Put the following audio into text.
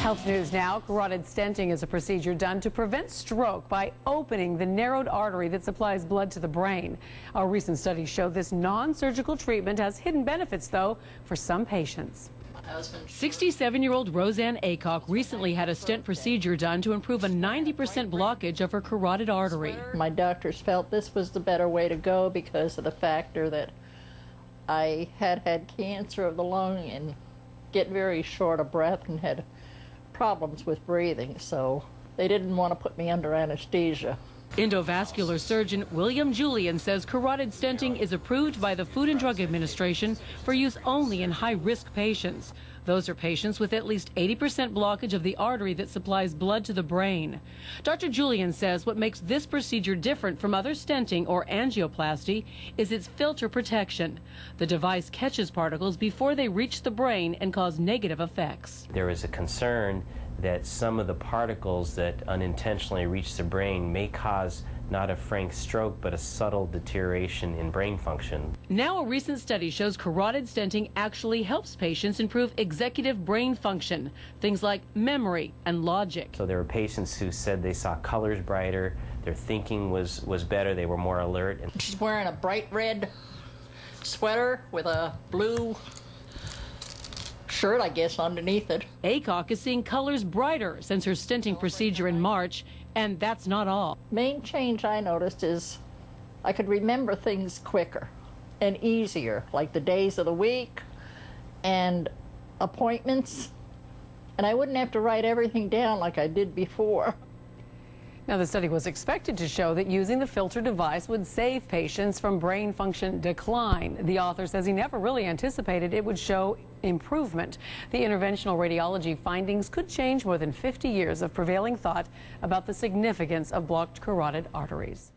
Health news now. Carotid stenting is a procedure done to prevent stroke by opening the narrowed artery that supplies blood to the brain. A recent study showed this non-surgical treatment has hidden benefits, though, for some patients. 67-year-old Roseanne Aycock recently had a stent procedure done to improve a 90% blockage of her carotid artery. My doctors felt this was the better way to go because of the factor that I had cancer of the lung and get very short of breath and had problems with breathing, so they didn't want to put me under anesthesia. Endovascular surgeon William Julian says carotid stenting is approved by the Food and Drug Administration for use only in high-risk patients. Those are patients with at least 80% blockage of the artery that supplies blood to the brain. Dr. Julian says what makes this procedure different from other stenting or angioplasty is its filter protection. The device catches particles before they reach the brain and cause negative effects. There is a concern that some of the particles that unintentionally reach the brain may cause not a frank stroke, but a subtle deterioration in brain function. Now a recent study shows carotid stenting actually helps patients improve executive brain function, things like memory and logic. So there were patients who said they saw colors brighter, their thinking was better, they were more alert. She's wearing a bright red sweater with a blue shirt, I guess, underneath it. Aycock is seeing colors brighter since her stenting procedure in March, and that's not all. Main change I noticed is I could remember things quicker and easier, like the days of the week and appointments, and I wouldn't have to write everything down like I did before. Now, the study was expected to show that using the filter device would save patients from brain function decline. The author says he never really anticipated it would show improvement. The interventional radiology findings could change more than 50 years of prevailing thought about the significance of blocked carotid arteries.